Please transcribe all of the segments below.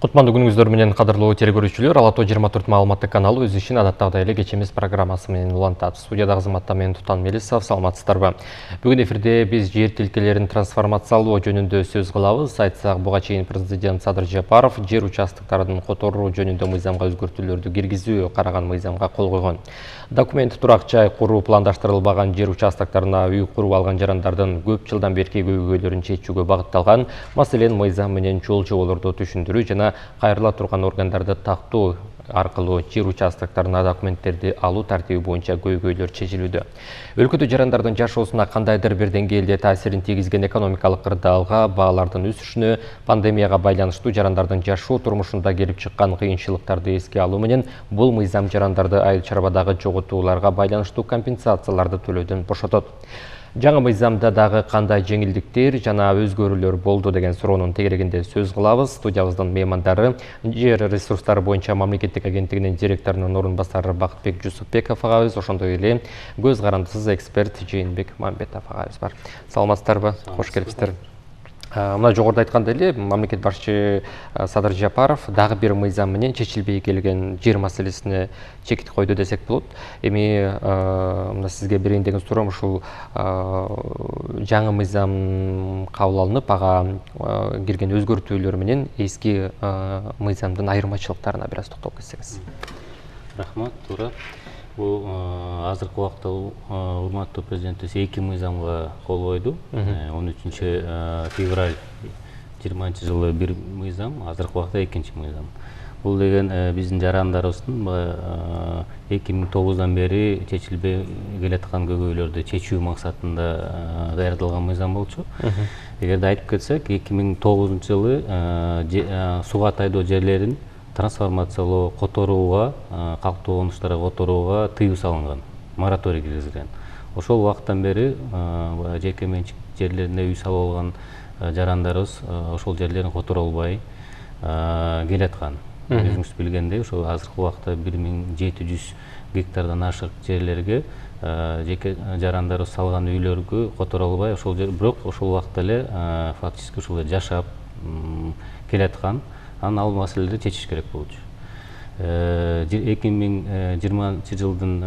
Кутмандуу күнүңүздөр менен кадырлуу телекөрүүчүлөр, Ала Тоо 24 маалыматтык каналы өз ишин адаттагыдай эле кечемиз программасы менен улантат. Студияда кызматта мен Тутан Мелисов, саламатсыздарбы. Бүгүн эфирде биз жер тилкелерин трансформациялоо жөнүндө сөз кылабыз. Айтсак, буга чейин президент Садыр Жапаров жер участокторун которуу жөнүндө мыйзамга өзгөртүүлөрдү киргизүү караган мыйзамга кол койгон. Документ турак жай куруу пландаштырылбаган жер участокторуна үй куруп алган жарандардын көп жылдан берки көйгөйлөрүн чечүүгө багытталган. Маселен, мыйзам менен жол жоболорду түшүндүрүү жана кайрыла турган органдарды тактоо аркылуу жер участокторуна документтерди алуу тартиби боюнча көйгөйлөр чечилүүдө. Өлкөдө жарандардын жашоосуна кандайдыр бир деңгээлде таасирин тийгизген экономикалык кырдаалга, баалардын өсүшүнө, пандемияга байланыштуу жарандардын жашоо турмушунда келип чыккан кыйынчылыктарды эске алуу менен бул мыйзам жарандарды айыл чарбадагы жоготууларга байланыштуу компенсацияларды төлөөдөн бошотот. Жаңы мыйзамда дагы кандай жеңилдиктер жана өзгөрүүлөр болду деген суроонун тегерегинде сөз кылабыз. Студиябыздын меймандары жер ресурстары боюнча мамлекеттик агенттигинин директорунун орун басары Бакытбек Жусупбеков агабыз, ошондой эле көз карандысыз эксперт Жээнбек Мамбетов агабыз бар. Саламатсыздарбы? Кош келипсиздер. Мына жогоруда айткандай эле мамлекет башчы Садыр Жапаров дагы бир мыйзам менен чечилбей келген жер маселесине чекит койду десек болот. Эми мына сизге берейин деген суроом ушул жаңы мыйзам кабыл алынып, ага кирген өзгөртүүлөр менен эски мыйзамдын айырмачылыктарына бир аз токтолуп кетсеңиз. Рахмат, туура. Бул азыркы убакта урматтуу президентибиз эки мыйзамга кол койду. 13 февраль 20 жылы бир мыйзам, азыркы убакта экинчи мыйзам. Бул деген биздин жарандарыбыздын 2009 бери чечилбей келаткан көйгөйлөрдү чечүү максатында даярдалган мыйзам болчу. Эгерде айтып кетсек, 2009 жылы суга тайдоо жерлерин трансформациялоо, которууга, калктуу конуштарга которууга тыюу салынган, мораторий киргизилген. Ошол убакыттан бери жеке менчик жерлерине үй салып алган жарандарыбыз ошол жерлерин которо албай келаткан. Өзүңүз билгендей, ошол азыркы убакта 1700 гектардан ашык жерлерге жеке жарандарыбыз салган үйлөргө которо албай, бирок ошол убакта эле фактически ошол жашап келаткан. Ал маселелерди чечиш керек болчу. 2020 жылдын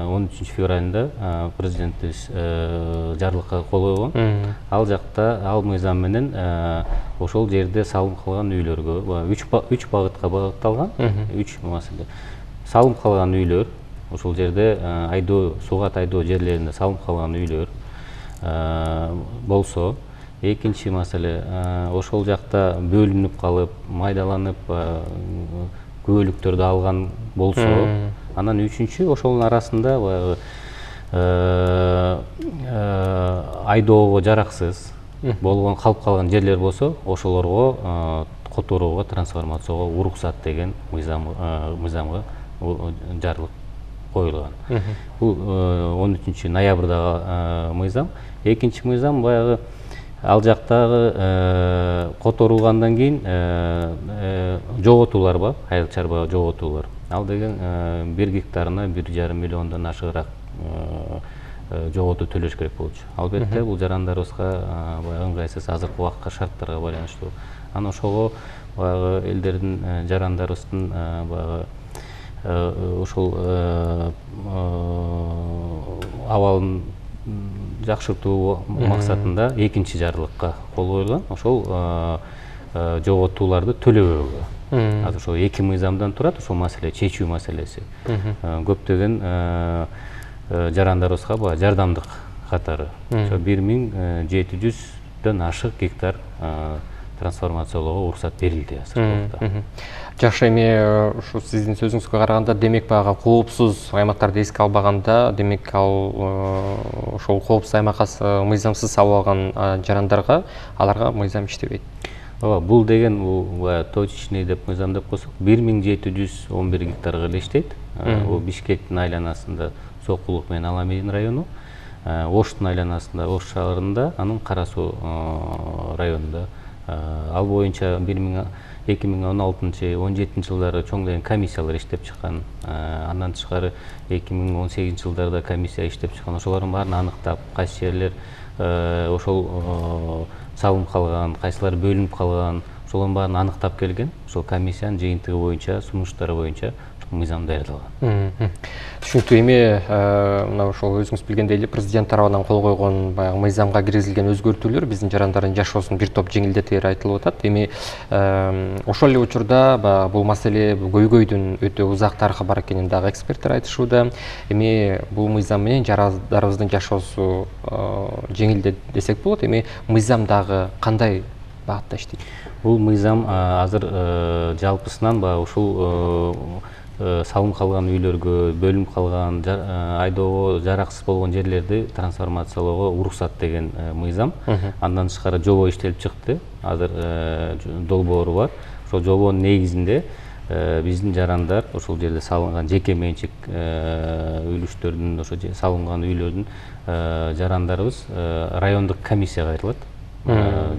13 февралында президентибиз жарлыкка кол койгон. Ал жакта ал мыйзам менен ошол жерде салым кылган үйлөргө 3 багытка багытталган. 3 маселе. Салым кылган үйлөр, ошол жерде суга тайдоо жерлеринде салым кылган үйлөр болсо, экинчи маселе, ошол жакта бөлүнүп калып, майдаланып, көбөлүктөрдү алган болсо, анан үчүнчү, ошонун арасында айдоого жараксыз болгон калып калган жерлер болсо, ошолорго которууга, трансформацияга уруксат деген мыйзамга жарлык коюлган. Бул 13 ноябрдагы мыйзам. Экинчи мыйзам баягы ал жактагы которулгандан кийин жоготуулар бар, айыл чарба жоготуулар. Ал деген 1 гектарына 1,5 миллиондон ашыгыраак жоготуу төлөш керек болчу. Албетте бул жарандарыбызга ыңгайсыз азыркы убакка шарттарга байланыштуу. Анан ошого баягы элдердин жарандарыбыздын баягы ошол абалын жакшыртуу максатында экинчи жарлыкка кол коюлган. Ошол жоготууларды төлөбөөгө. Азыр ошол эки мыйзамдан турат, ошол маселе чечүү маселеси. Көптөгөн жарандарыбызга баягы жардамдык катары 1700дөн ашык гектар трансформациялоого уруксат берилди азыркы убакта. Жакшы, эми ушу сиздин сөзүңүзгө караганда, демек баягы коопсуз аймактарды эске албаганда, демек ал ошол коопсуз аймакка мыйзамсыз салып алган жарандарга аларга мыйзам иштебейт. Ооба, бул деген точечный деп мыйзам деп койсок, 1711 гектарга эле иштейт. Бул Бишкектин айланасында Сокулук менен Аламедин району, Оштун айланасында Ош шаарында, анын Кара Суу районунда. Ал боюнча 2016-17 жылдары чоң деген комиссиялар иштеп чыккан. Андан тышкары 2018 жылдарда комиссия иштеп чыккан. Ошолордун баарын аныктап, кайсы жерлер ошол салым калган, кайсылар бөлүнүп калган, ошолордун баарын аныктап келген. Ошол комиссиянын жыйынтыгы боюнча, сунуштары боюнча мыйзам даярдалган. Түшүнүктүү. Эми мына ошол өзүңүз билгендей эле президент тарабынан кол койгон баягы мыйзамга киргизилген өзгөртүүлөр биздин жарандардын жашоосун бир топ жеңилдетери айтылып атат. Эми ошол эле учурда баягы бул маселе көйгөйдүн өтө узак тарыхы бар экенин дагы эксперттер айтышууда. Эми бул мыйзам менен жарандарыбыздын жашоосу жеңилдеди десек болот. Эми мыйзам дагы кандай багытта иштейт? Бул мыйзам азыр жалпысынан баягы ушул салым калган үйлөргө, бөлүнүп калган, айдоого жараксыз болгон жерлерди трансформациялоого уруксат деген мыйзам. Андан тышкары жобо иштелип чыкты. Азыр долбоору бар. Ошол жобонун негизинде биздин жарандар ошол жерде салынган жеке менчик үлүштөрдүн, ошо салынган үйлөрдүн жарандарыбыз райондук комиссияга кайрылат.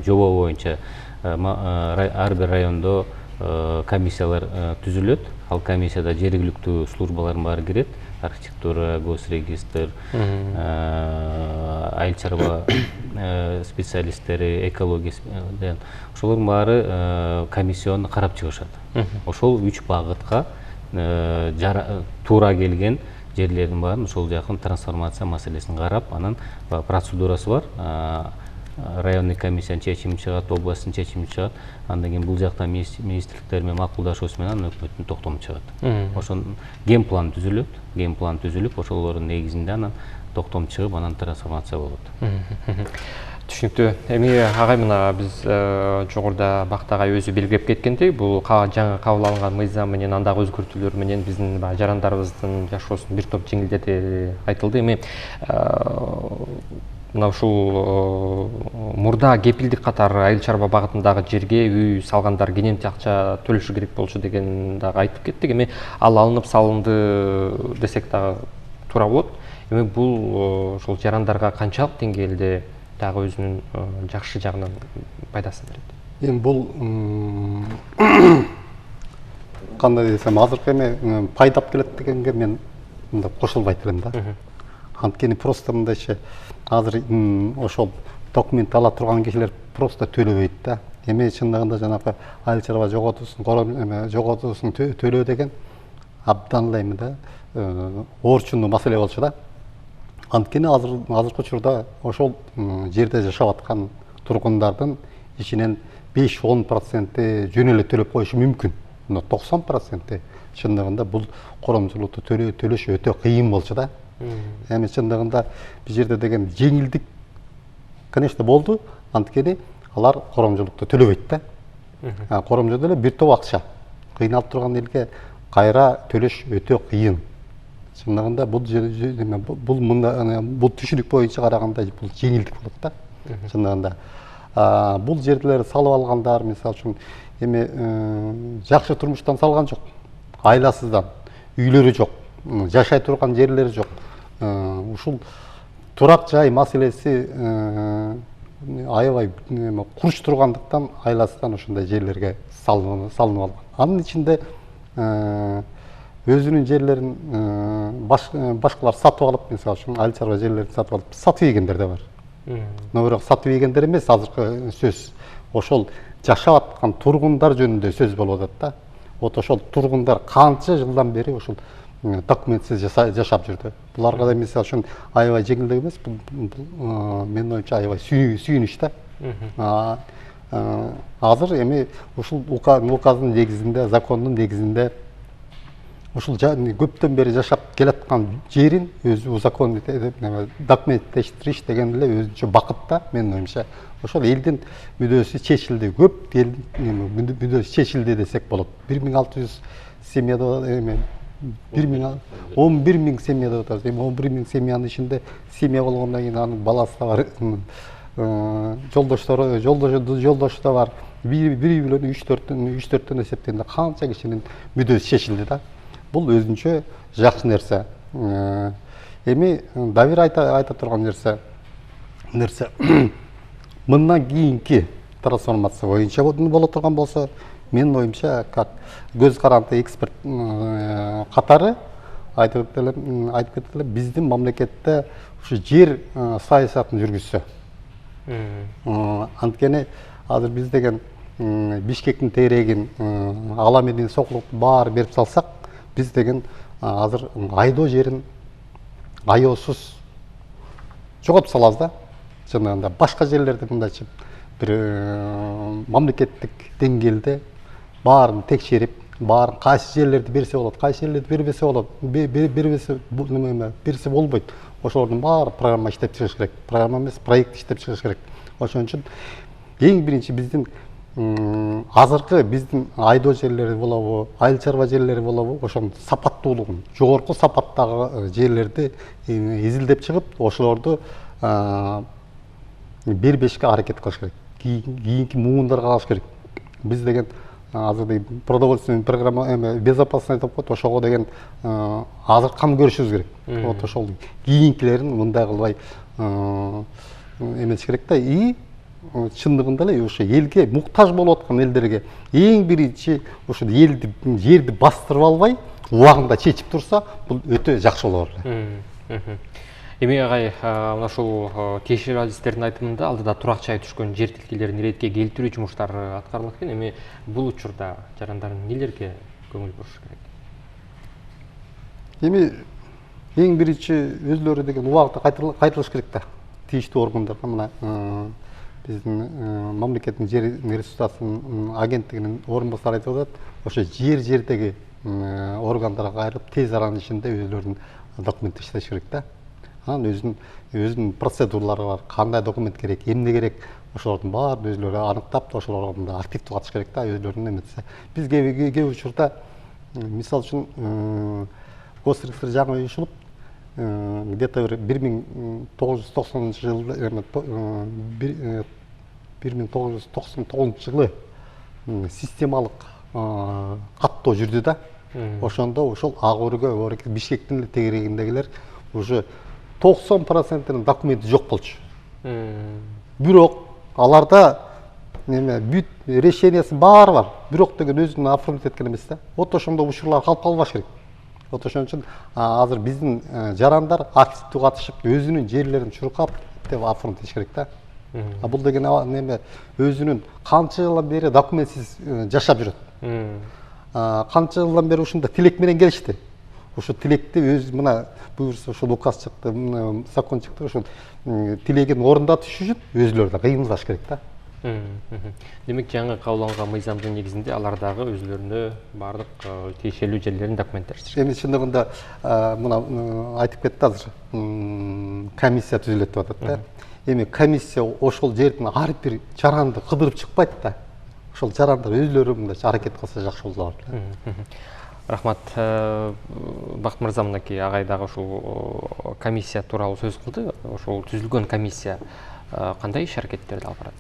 Жобо боюнча ар бир райондо комиссиялар түзүлөт. Ал комиссияда жергиликтүү службалардын баары кирет. Архитектура, госрегистр, айыл чарба специалисттери, экология, ошолордун баары комиссионду карап чыгышат. Ошол 3 багытка туура келген жерлердин баарын ошол жакын трансформация маселесин карап, анан процедурасы бар. Районный комиссиянын чечими чыгат, областтын чечими чыгат. Андан кийин бул жакта министрликтер менен макулдашуусу менен өкмөттүн токтому чыгат. Ошон генплан түзүлөт. Генплан түзүлүп, ошолордун негизинде анан токтом чыгып, анан трансформация болот. Түшүнүктүү. Эми агай мына биз жогоруда Бактык агай өзү белгилеп кеткендей, бул жаңы кабыл алынган мыйзам менен андагы өзгөртүүлөр менен биздин жарандарыбыздын жашоосун бир топ жеңилдетери айтылды. Эми мына ушул мурда кепилдик катары айыл чарба багытындагы жерге үй салгандар кененти акча төлөшү керек болчу деген дагы айтып кеттик. Эми ал алынып салынды десек дагы туура болот. Эми бул ошол жарандарга канчалык деңгээлде дагы өзүнүн жакшы жагынан пайдасын берет? Эми бул кандай десем, азыркы эми пайдап келет дегенге мен мындай кошулбайт элем да. Анткени просто мындайча азыр ошол документ ала турган кишилер просто төлөбөйт да. Эми чындыгында жанагы айыл чарба жоготуусун төлөө деген абдан эле эми да орчундуу маселе болчу да. Анткени азыркы учурда ошол жерде жашап аткан тургундардын ичинен 5-10% жөн эле төлөп коюшу мүмкүн. 90% чындыгында бул коромчулукту төлөш өтө кыйын болчу да. Эми чындыгында бул жерде деген жеңилдик конечно болду, анткени алар коромчулукту төлөбөйт да. Коромчудо эле бир топ акча. Кыйналып турган элге кайра төлөш өтө кыйын. Чындыгында бул түшүнүк боюнча караганда бул жеңилдик болот да. Чындыгында бул жерлерди салып алгандар, мисалы үчүн эми жакшы турмуштан салган жок, айласыздан, үйлөрү жок, жашай турган жерлери жок. Ушул турак жай маселеси аябай курч тургандыктан айласыздан ошондой жерлерге салынып алган. Анын ичинде өзүнүн жерлерин башкалар сатып алып, мисалы үчүн айыл чарба жерлерин сатып алып, сатып ийгендер да бар. Но бирок сатып ийгендер эмес, азыркы сөз ошол жашап аткан тургундар жөнүндө сөз болуп атат да. Вот ошол тургундар канча жылдан бери ошол документсиз жашап жүрдү. Буларга да мисалы үчүн аябай жеңилдик эмес, бул менин оюмча аябай сүйүнүч да. Азыр эми ушул указдын негизинде, закондун негизинде ушул көптөн бери жашап келаткан жерин өзү узакон документтештириш деген эле өзүнчө бакыт да, менин оюмча. Ошол элдин мүдөөсү чечилди, көп элдин мүдөөсү чечилди десек болот. 1600 семьяда эми 11 000 семьяда отурат. Эми 11 000 семьянын ичинде семья болгондон кийин анын баласы да бар, жолдошу да бар. Бири билен 3-4төн эсептегенде канча кишинин мүдөөсү чечилди да. Бул өзүнчө жакшы нерсе. Эми да бир айта турган нерсе мындан кийинки трансформация боюнча боло турган болсо, менин оюмча, как көз каранды эксперт катары айтып кетели, биздин мамлекетте ушу жер саясатын жүргүзсө. Анткени азыр биз деген Бишкектин тегерегин, ала менен сокулукту баары берип салсак, биз деген азыр айдоо жерин аеосуз жоготуп салабыз да. Жанагындай башка жерлерде мындайча бир мамлекеттик деңгээлде баарын текшерип, баарын кайсы жерлерди берсе болот, кайсы жерлерди бербесе болот, берсе болбойт. Ошолордун баары программа иштеп чыгыш керек. Программа эмес, проект иштеп чыгыш керек. Ошон үчүн эң биринчи биздин азыркы биздин айдоо жерлери болобу, айыл чарба жерлери болобу, ошонун сапаттуулугун, жогорку сапаттагы жерлерди изилдеп чыгып, ошолорду бербешке аракет кылыш керек. Кийинки муундарга алыш керек. Биз деген азыр продовольственный программа безопасность деп коет, ошого деген азыр кам көрүшүбүз керек. Вот ошол кийинкилерин мындай кылбай эмес керек да. И чындыгында эле ошо элге муктаж болуп аткан элдерге эң биринчи ошо жерди бастырып албай, убагында чечип турса, бул өтө жакшы болор эле. Эми агай, мына ушул кеширалистердин айтымында алдыда турак-жай түшкөн жер тилкелерин иретке келтирүү жумуштары аткарылат экен. Эми бул учурда жарандардын нелерге көңүл буруш керек? Эми эң биринчи өзлөрү деген убакытта кайтарылыш керек да. Тийиштүү органдарга мына биздин мамлекеттин жер ресурстарын агенттигинин орун басары айтып атат, ошо жердеги органдарга кайрылып тез аранын ичинде өзлөрүнүн документ иштеш керек да. Анан өзүнүн процедуралары бар, кандай документ керек, эмне керек, ошолордун баарын өзлөрү аныктап, ошолордо активдүү катыш керек да, өзлөрүнүн эмесе. Биз кээ учурда мисалы үчүн госрегистр жаңы уюшулуп, где-то 1999 жылы системалык каттоо жүрдү да. Ошондо ошол ак өргө Бишкектин тегерегиндегилер уже 90% документи жок болчу. Бирок аларда бүт решениясы баары бар. Бирок деген өзүнүн оформить эткени эмес да. Вот ошондой учурлар калып калбаш керек. Вот ошон үчүн азыр биздин жарандар активдүү катышып, өзүнүн жерлерин чуркап деп оформить этиш керек да. А бул деген өзүнүн канча жылдан бери документсиз жашап жүрөт. Канча жылдан бери ушунда тилек менен келишти. Ошо тилекти өз мына буюрса ошо указ чыкты, закон чыкты, ошо тилегин орундатыш үчүн өзүлөрү да кыймылдаш керек да. Демек жаңы кабылган мыйзамдын негизинде алар дагы өзлөрүнө баардык тиешелүү жерлерин документтештиришет. Эми чындыгында мына айтып кетти азыр, комиссия түзүлөт деп атат да. Эми комиссия ошол жердин ар бир жаранды кыдырып чыкпайт да. Ошол жарандар өзлөрү мындайча аракет кылса жакшы болор. Рахмат. Бакыт мырза, мынакей агай дагы ушул комиссия тууралуу сөз кылды. Ошол түзүлгөн комиссия кандай иш аракеттерди алып барат?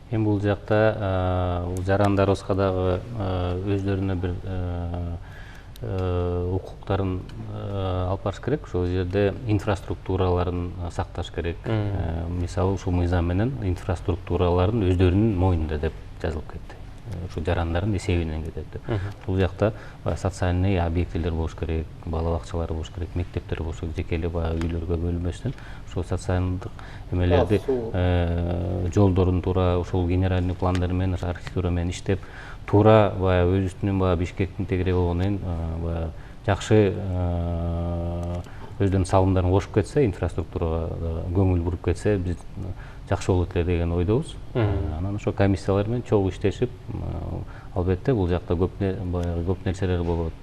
Эми бул жакта жарандарыбызга дагы өзлөрүнө бир укуктарын алып барыш керек. Ошол жерде инфраструктураларын сакташ керек. Мисалы ушул мыйзам менен инфраструктураларын өздөрүнүн мойнунда деп жазылып кетти. Ушул жарандардын эсебинен кетет деп. Бул жакта социальный объектилер болуш керек, бала бакчалары болуш керек, мектептер болуш керек, жеке эле баягы үйлөргө бөлүнбөстөн ошол социалдык эмелерди жолдорун туура ушул генеральный пландар менен, архитектура менен иштеп, туура баягы өзүнүн баягы Бишкектин тегереги болгондон кийин баягы жакшы өздөрүнүн салымдарын кошуп кетсе, инфраструктурага көңүл буруп кетсе, биз жакшы болот эле деген ойдобуз. Анан ошо комиссиялар менен чогуу иштешип, албетте бул жакта көп нерселер болот.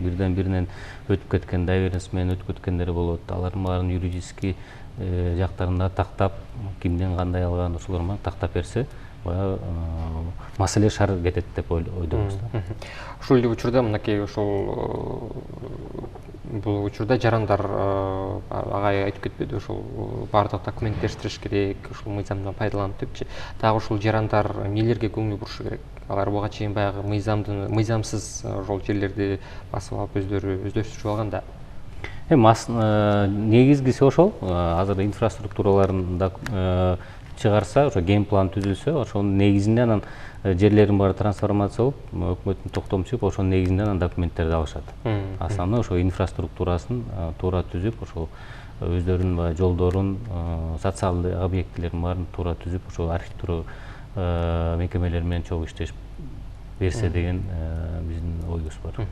Бирден биринен өтүп кеткен, доверенность менен өтүп кеткендер болот. Алардын баарын юридический жактарында тактап, кимден кандай алган, ошолор менен тактап берсе, баягы маселе шар кетет деп ойдобуз. Ушул эле учурда мынакей ушул бул учурда жарандар агай айтып кетпеди, ушул баардык документтештириш керек, ушул мыйзамдан пайдаланып депчи. Дагы ушул жарандар эмнелерге көңүл бурушу керек? Алар буга чейин баягы мыйзамсыз ошол жерлерди басып алып өздөрүчү алганда. Негизгиси ошол. Азыр инфраструктураларын чыгарса, ошо геймплан түзүлсө, ошонун негизинде анан жерлерин баары трансформация болуп, өкмөттүн токтому чыгып, ошонун негизинде анан документтерди алышат. Основной ошо инфраструктурасын туура түзүп, ошол өздөрүнүн жолдорун, социалдык объектилерин баарын туура түзүп, ошо архитектура мекемелер менен чогуу иштешип берсе деген биздин оюбуз бар.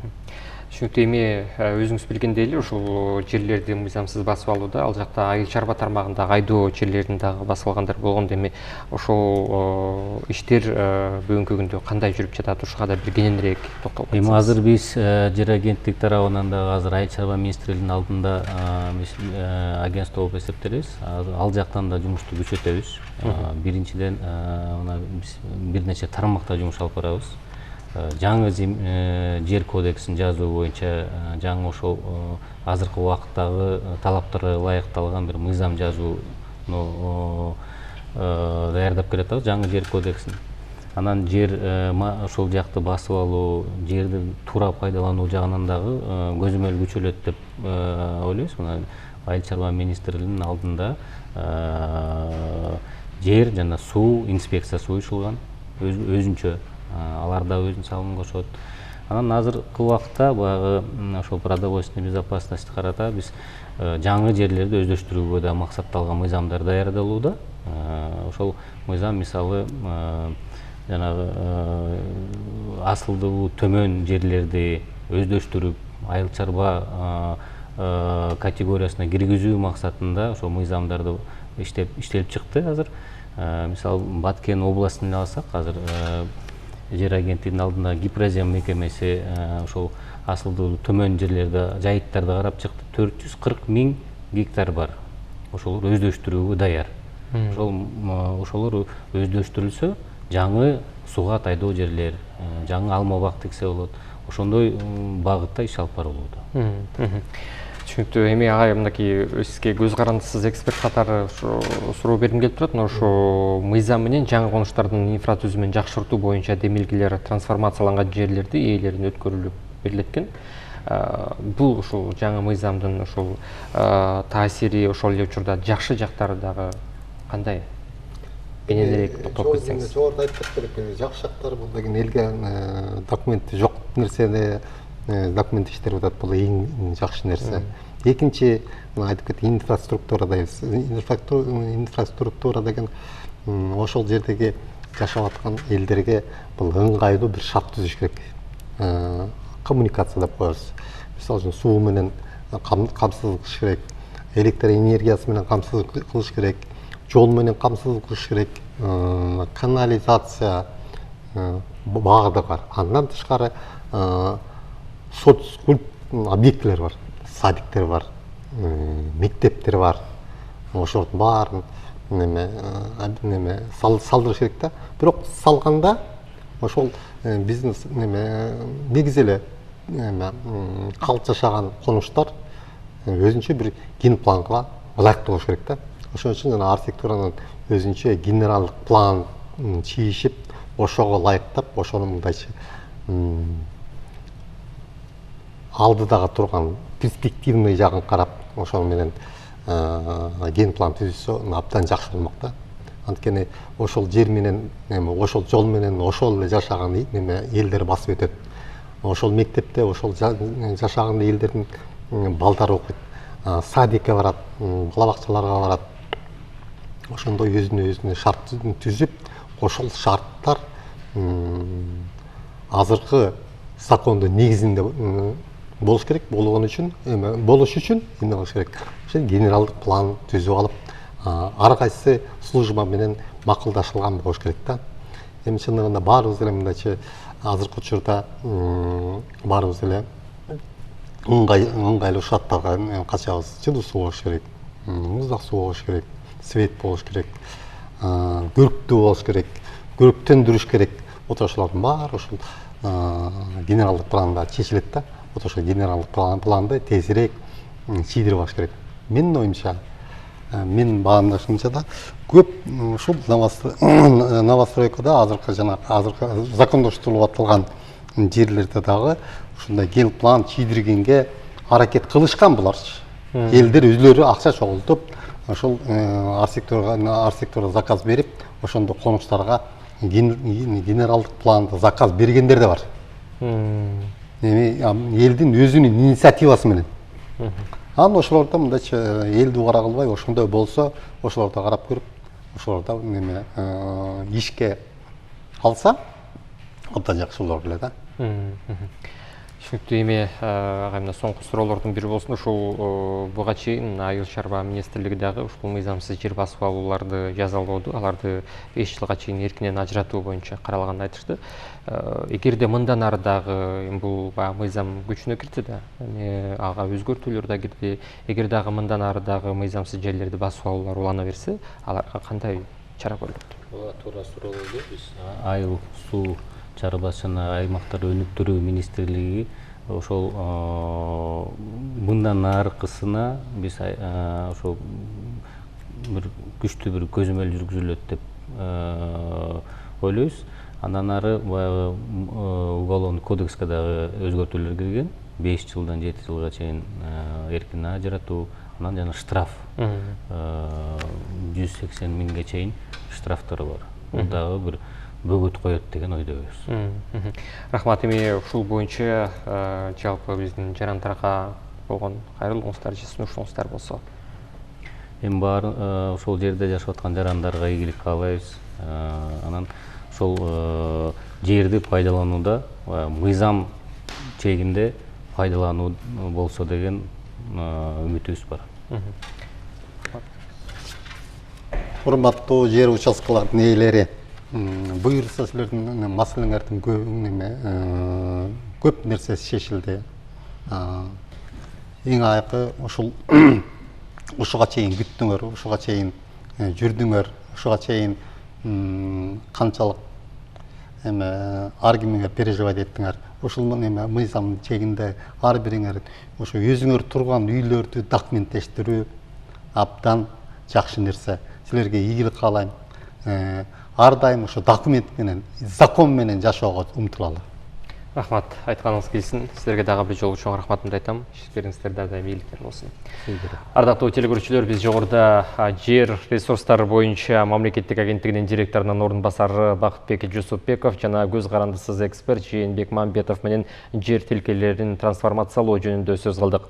Түшүнүктүү. Эми өзүңүз билгендей эле ушул жерлерди мыйзамсыз басып алууда ал жакта айыл чарба тармагындагы айдоо жерлерин дагы басып алгандар болгондо эми ошол иштер бүгүнкү күндө кандай жүрүп жатат? Ушуга да бир кененирээк токтолуп Эми айтсаңыз. азыр биз жер агенттик тарабынан дагы азыр айыл чарба министрлигинин алдында биз агентство болуп эсептелебиз. Ал жактан да жумушту күчөтөбүз. Биринчиден мына биз бир нече тармакта жумуш алып барабыз. Жаңы жер кодексин жазуу боюнча жаңы ошол азыркы убакыттагы талаптарга ылайыкталган бир мыйзам жазууну даярдап келатабыз, жаңы жер кодексин. Анан жер ошол жакты басып алуу, жерди туура пайдалануу жагынан дагы көзөмөл күчөлөт деп ойлойбуз. Мына айыл чарба министрлигинин алдында жер жана суу инспекциясы уюшулган, өзүнчө. Алар да өзүнүн салымын кошот. Анан азыркы убакытта баягы ошол продовольственный безопасность карата биз жаңы жерлерди өздөштүрүүгө да максатталган мыйзамдар даярдалууда. Ошол мыйзам мисалы жанагы асылдуу төмөн жерлерди өздөштүрүп, айыл чарба категориясына киргизүү максатында ошол мыйзамдарды иштелип чыкты азыр. Мисалы Баткен областын алсак, азыр жер агенттигинин алдында Гипрозем мекемеси ошол асылдуу төмөн жерлерди, жайыттарды карап чыкты. 440 000 гектар бар. Ошолор өздөштүрүүгө даяр. Ошолор өздөштүрүлсө, жаңы сууга тайдоо жерлер, жаңы алма бак тиксе болот. Ошондой багытта иш алып барылууда. Түшүнүктүү. Эми агай мынакей сизге көз карандысыз эксперт катары суроо бергим келип турат. Ошо мыйзам менен жаңы конуштардын инфра түзүмүн жакшыртуу боюнча демилгелер трансформацияланган жерлерди ээлерине өткөрүлүп берилет экен. Бул ушул жаңы мыйзамдын ушул таасири, ошол эле учурда жакшы жактары дагы кандай? Кененирээк токтолуп кетсеңиз. Жогоруда айтып берек, жакшы жактары бул деген элге документи жок нерсени документ иштер атат, бул эң жакшы нерсе. Экинчи, айтып кетти, инфраструктура дейбиз. Инфраструктура деген ошол жердеги жашап аткан элдерге бул ыңгайлуу бир шарт түзүш керек. Коммуникация деп коебуз. Мисалы үчүн суу менен камсыз кылыш керек, электр энергиясы менен камсыз кылыш керек, жол менен камсыз кылыш керек, канализация багы бар. Андан тышкары соцкульт объектилер бар, садиктер бар, мектептер бар. Ошолордун баарын салдырыш керек да. Бирок салганда ошол бизнес негизи эле калп жашаган конуштар өзүнчө бир ген планга ылайыктуу болуш керек да. Ошон үчүн жана архитектуранын өзүнчө генералдык план чийишип, ошого ылайыктап, ошонун мындайча алдыдагы турган перспективный жагын карап, ошол менен ген план түзүлсө абдан жакшы болмок да. Анткени ошол жер менен, ошол жол менен ошол эле жашаган элдер басып өтөт. Ошол мектепте ошол жашаган элдердин балдары окуйт. Садикке барат, бала бакчаларга барат. Ошондой өзүнө шарт түзүп, ошол шарттар азыркы закондун негизинде болуш керек. Болуш үчүн эмне кылыш керек? Ошо генералдык план түзүп алып, ар кайсы служба менен макулдашылган болуш керек да. Эми чындыгында баарыбыз эле мындайча азыркы учурда баарыбыз эле ыңгайлуу шарттарга качабыз. Жылуу суу болуш керек, муздак суу болуш керек, свет болуш керек, көрктүү болуш керек, көрктөндүрүш керек. Вот ошолордун баары ушул генералдык планда чечилет да. Вот ошол генералдык планды тезирээк чийдирип алыш керек. Менин оюмча, менин баамдашымча да көп ушул новостройкада азыркы закондоштурулуп атылган жерлерде дагы ушундай ген план чийдиргенге аракет кылышкан буларчы. Элдер өзлөрү акча чогултуп, ошол архитектурага заказ берип, ошондо конуштарга генералдык планды заказ бергендер да бар. Элдин өзүнүн инициативасы менен. Анан ошолордо мындайча элди убара кылбай, ошондой болсо, ошолордо карап көрүп, ошолордо ишке алса абдан жакшы болор эле да. Түшүнүктүү. Эми агайымда соңку суроолордун бири болсун. Ушул буга чейин Айыл чарба министрлиги дагы ушул мыйзамсыз жер басып алууларды жазалооду, аларды 5 жылга чейин эркинен ажыратуу боюнча каралганын айтышты. Эгерде мындан ары дагы бул мыйзам күчүнө кирди да, ага өзгөртүүлөр да кирди. Эгер дагы мындан ары дагы мыйзамсыз жерлерди басып алуулар улана берсе, аларга кандай чара көрүлөт? Ооба, туура суроо болду. Биз Айыл суу чарбасы жана аймактар өнүктүрүү министрлиги ошол мындан аркысына биз ошол бир күчтүү бир көзөмөл жүргүзүлөт деп ойлойбуз. Андан ары баягы уголовный кодекске дагы өзгөртүүлөр кирген. 5 жылдан 7 жылга чейин эркинен ажыратуу, анан жана штраф 180 миңге чейин штрафтары бар. Бул дагы бир бөгөт коет деген ойдойбуз. Рахмат. Эми ушул боюнча жалпы биздин жарандарга болгон кайрылууңуздар же сунушуңуздар болсо? Эми баары ошол жерде жашап аткан жарандарга ийгилик каалайбыз. Анан ошол жерди пайдаланууда мыйзам чегинде пайдалануу болсо деген үмүтүбүз бар. Урматтуу жер участкалардын ээлери, буюрса силердин маселеңердин көп нерсеси чечилди. Эң айкы ушуга чейин күттүңөр, ушуга чейин жүрдүңөр, ушуга чейин канчалык ар кимиңер переживать эттиңер. Ушул мыйзамдын чегинде ар бириңер ошо өзүңөр турган үйлөрдү документтештирүү абдан жакшы нерсе. Силерге ийгилик каалайм. Ар дайым ошо документ менен, закон менен жашоого умтулалы. Рахмат, айтканыңыз келсин. Силерге дагы бир жолу чоң рахматымды айтам. Иштериңиздер дагы ийгиликтер болсун. Ардактуу телекөрүүчүлөр, биз жогоруда жер ресурстары боюнча мамлекеттик агенттигинин директорунун орун басары Бакытбек Жусупбеков жана көз карандысыз эксперт Жээнбек Мамбетов менен жер тилкелерин трансформациялоо жөнүндө сөз кылдык.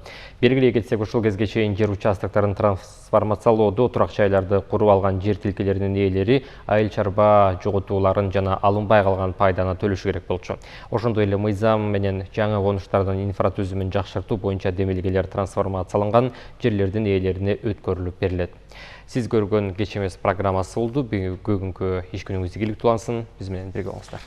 Белгилей кетсек, ушул кезге чейин жер участокторун трансформациялоодо турак жайларды куруп алган жер тилкелеринин ээлери айыл чарба жоготууларын жана алынбай калган пайданы төлөшү керек болчу. Ошондой эле мыйзам менен жаңы конуштардын инфратүзүмүн жакшыртуу боюнча демилгелер трансформацияланган жерлердин ээлерине өткөрүлүп берилет. Сиз көргөн Кеч эмес программасы болду. Бүгүнкү иш күнүңүз ийгиликтүү улансын. Биз менен бирге болуңуздар.